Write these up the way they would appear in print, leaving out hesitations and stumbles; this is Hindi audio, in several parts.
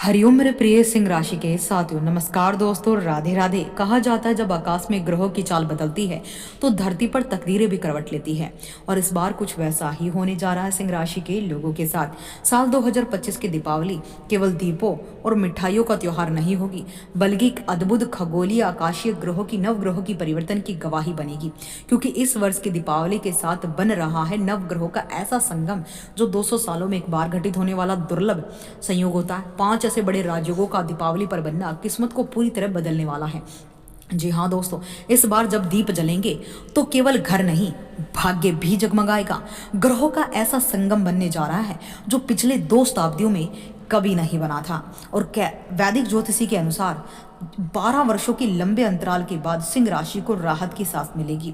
हरिओम मेरे प्रिय सिंह राशि के साथियों, नमस्कार दोस्तों, राधे राधे। कहा जाता है जब आकाश में ग्रहों की चाल बदलती है तो धरती पर तकदीरें भी करवट लेती है। और इस बार कुछ वैसा ही होने जा रहा है सिंह राशि के लोगों के साथ। साल 2025 की दीपावली केवल दीपों और मिठाइयों का त्योहार नहीं होगी, बल्कि एक अद्भुत खगोलीय आकाशीय ग्रहों की नव ग्रहों की परिवर्तन की गवाही बनेगी। क्योंकि इस वर्ष की दीपावली के साथ बन रहा है नव ग्रहों का ऐसा संगम जो 200 सालों में एक बार घटित होने वाला दुर्लभ संयोग होता है। 5 ऐसे बड़े राजयोगों का दीपावली पर बनना किस्मत को पूरी तरह बदलने वाला है। जी हाँ दोस्तों, इस बार जब दीप जलेंगे तो केवल घर नहीं, भाग्य भी जगमगाएगा। ग्रहों का ऐसा संगम बनने जा रहा है जो पिछले 2 शताब्दियों में कभी नहीं बना था। और वैदिक ज्योतिषी के अनुसार 12 वर्षों के लंबे अंतराल के बाद सिंह राशि को राहत की सांस मिलेगी।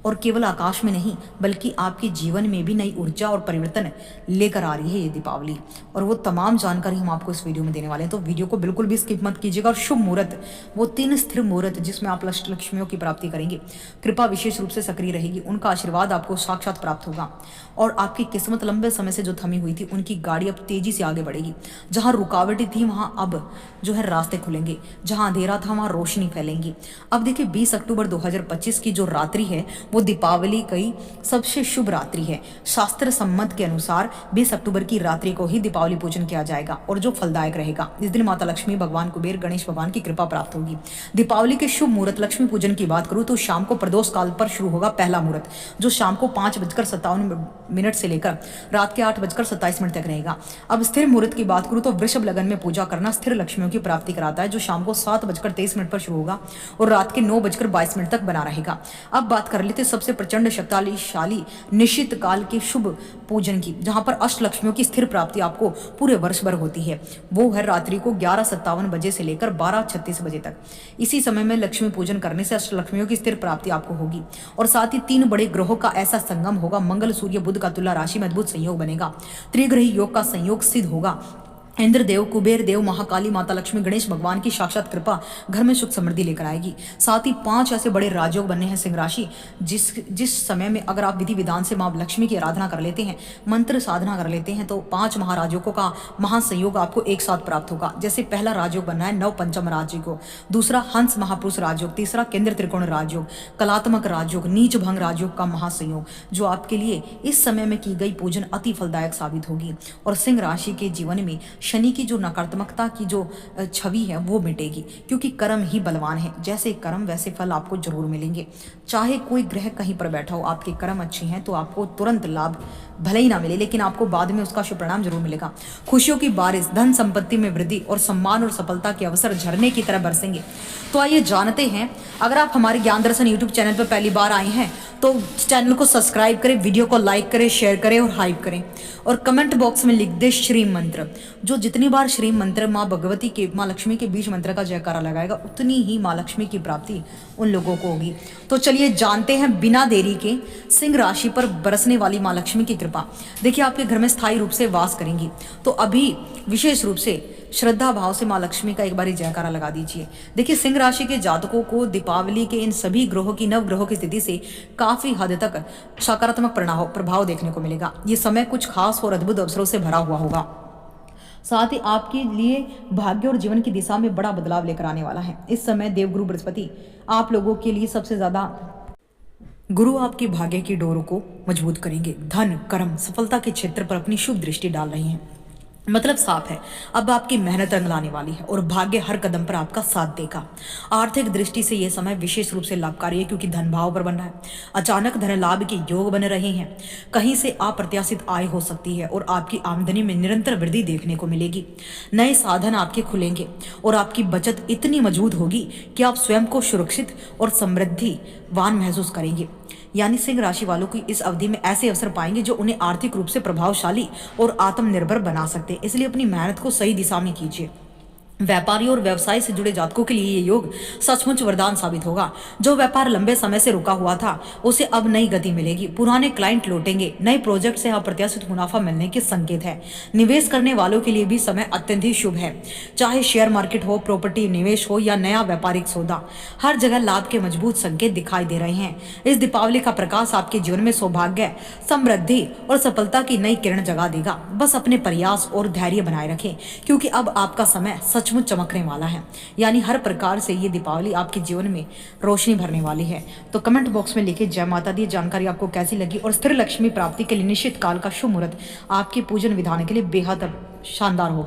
और केवल आकाश में नहीं, बल्कि आपके जीवन में भी नई ऊर्जा और परिवर्तन लेकर आ रही है ये दीपावली। और वो तमाम जानकारी हम आपको इस वीडियो में देने वाले हैं, तो वीडियो को बिल्कुल भी स्किप मत कीजिएगा। और शुभ मुहूर्त, वो 3 स्थिर मुहूर्त जिसमें आप लक्ष्मियों की प्राप्ति करेंगे, कृपा विशेष रूप से सक्रिय रहेगी। उनका आशीर्वाद आपको साक्षात प्राप्त होगा और आपकी किस्मत लंबे समय से जो थमी हुई थी उनकी गाड़ी अब तेजी से आगे बढ़ेगी। जहां रुकावटें थी वहां अब जो है रास्ते खुलेंगे, जहां अंधेरा था वहां रोशनी फैलेंगी। अब देखिए 20 अक्टूबर 2025 की जो रात्रि है वो दीपावली की सबसे शुभ रात्रि है। शास्त्र सम्मत के अनुसार 20 अक्टूबर की रात्रि को ही दीपावली पूजन किया जाएगा और जो फलदायक रहेगा। इस दिन माता लक्ष्मी, भगवान कुबेर, गणेश भगवान की कृपा प्राप्त होगी। दीपावली के शुभ मुहूर्त लक्ष्मी पूजन की बात करूं तो शाम को प्रदोष काल पर शुरू होगा पहला मुहूर्त, जो शाम को 5:57 से लेकर रात के 8:27 तक रहेगा। अब स्थिर मुहूर्त की बात करूं तो वृषभ लगन में पूजा करना स्थिर लक्ष्मियों की प्राप्ति कराता है, जो शाम को 7:23 पर शुरू होगा और रात के 9:22 तक बना रहेगा। अब बात कर लेते सबसे प्रचंड शक्तिशाली निश्चित काल के शुभ पूजन की, जहां पर अष्ट लक्ष्मियों की स्थिर प्राप्ति आपको पूरे वर्ष भर होती है। वो है रात्रि को 11:57 बजे से लेकर 12:36 बजे तक। इसी समय में लक्ष्मी पूजन करने से अष्ट लक्ष्मियों की स्थिर प्राप्ति आपको होगी। और साथ ही 3 बड़े ग्रहों का ऐसा संगम होगा। मंगल, सूर्य, बुध का तुला राशि में अद्भुत संयोग बनेगा। त्रिग्रही योग का संयोग सिद्ध होगा। इंद्र देव, कुबेर देव, महाकाली, माता लक्ष्मी, गणेश भगवान की साक्षात कृपा घर में सुख समृद्धि लेकर आएगी। साथ ही 5 ऐसे बड़े राजयोग बनने हैं सिंह राशि, जिस समय में अगर आप विधि विधान से मां लक्ष्मी की आराधना कर लेते हैं, मंत्र साधना कर लेते हैं, तो 5 महाराजयोगों का महासंयोग आपको एक साथ प्राप्त होगा। जैसे पहला राजयोग बनना है नव पंचम राजयोग, दूसरा हंस महापुरुष राजयोग, तीसरा केंद्र त्रिकोण राजयोग, कलात्मक राजयोग, नीच भंग राजयोग का महासंयोग, जो आपके लिए इस समय में की गई पूजन अति फलदायक साबित होगी। और सिंह राशि के जीवन में शनि की जो नकारात्मकता की जो छवि है वो मिटेगी, क्योंकि कर्म ही बलवान है। जैसे कर्म वैसे फल आपको जरूर मिलेंगे। चाहे कोई ग्रह कहीं पर बैठा हो, आपके कर्म अच्छे हैं तो आपको तुरंत लाभ भले ही ना मिले, लेकिन आपको बाद में उसका शुभ परिणाम जरूर मिलेगा। खुशियों की बारिश, धन संपत्ति में वृद्धि और सम्मान और सफलता के अवसर झरने की तरह बरसेंगे। तो आइए जानते हैं। अगर आप हमारे ज्ञान दर्शन यूट्यूब चैनल पर पहली बार आए हैं तो चैनल को सब्सक्राइब करें, वीडियो को लाइक करें, शेयर करें और हाइप करें। और कमेंट बॉक्स में लिख दे श्री मंत्र। जो जितनी बार श्री मंत्र माँ भगवती के, माँ लक्ष्मी के बीच मंत्र का जयकारा लगाएगा, उतनी ही माँ लक्ष्मी की प्राप्ति उन लोगों को होगी। तो चलिए जानते हैं बिना देरी के सिंह राशि पर बरसने वाली माँ लक्ष्मी की कृपा। देखिए आपके घर में स्थायी रूप से वास करेंगी, तो अभी विशेष रूप से श्रद्धा भाव से माँ लक्ष्मी का एक बार जयकारा लगा दीजिए। देखिए सिंह राशि के जातकों को दीपावली के इन सभी ग्रहों की, नव ग्रहों की स्थिति से काफी हद तक सकारात्मक प्रभाव देखने को मिलेगा। ये समय कुछ खास और अद्भुत अवसरों से भरा हुआ होगा। साथ ही आपके लिए भाग्य और जीवन की दिशा में बड़ा बदलाव लेकर आने वाला है। इस समय देवगुरु बृहस्पति आप लोगों के लिए सबसे ज्यादा गुरु आपके भाग्य की डोरों को मजबूत करेंगे। धन, कर्म, सफलता के क्षेत्र पर अपनी शुभ दृष्टि डाल रही हैं। मतलब साफ है, अब आपकी मेहनत रंग लाने वाली है और भाग्य हर कदम पर आपका साथ देगा। आर्थिक दृष्टि से यह समय विशेष रूप से लाभकारी है, क्योंकि धन भाव पर बन रहा है। अचानक धन लाभ के योग बन रहे हैं। कहीं से अप्रत्याशित आय हो सकती है और आपकी आमदनी में निरंतर वृद्धि देखने को मिलेगी। नए साधन आपके खुलेंगे और आपकी बचत इतनी मजबूत होगी कि आप स्वयं को सुरक्षित और समृद्धिवान महसूस करेंगे। यानी सिंह राशि वालों की इस अवधि में ऐसे अवसर पाएंगे जो उन्हें आर्थिक रूप से प्रभावशाली और आत्मनिर्भर बना सकते हैं। इसलिए अपनी मेहनत को सही दिशा में कीजिए। व्यापारी और व्यवसाय से जुड़े जातकों के लिए ये योग सचमुच वरदान साबित होगा। जो व्यापार लंबे समय से रुका हुआ था उसे अब नई गति मिलेगी, पुराने क्लाइंट लौटेंगे, नए प्रोजेक्ट से अप्रत्याशित मुनाफा मिलने के संकेत है। निवेश करने वालों के लिए भी समय अत्यंत ही शुभ है, चाहे शेयर मार्केट हो, प्रॉपर्टी निवेश हो या नया व्यापारिक सौदा, हर जगह लाभ के मजबूत संकेत दिखाई दे रहे हैं। इस दीपावली का प्रकाश आपके जीवन में सौभाग्य, समृद्धि और सफलता की नई किरण जगा देगा। बस अपने प्रयास और धैर्य बनाए रखें, क्योंकि अब आपका समय सचमुच चमकने वाला है। यानी हर प्रकार से ये दीपावली आपके जीवन में रोशनी भरने वाली है। तो कमेंट बॉक्स में लिखिए जय माता दी। जानकारी आपको कैसी लगी और स्थिर लक्ष्मी प्राप्ति के लिए निश्चित काल का शुभ मुहूर्त आपके पूजन विधान के लिए बेहद शानदार होगा।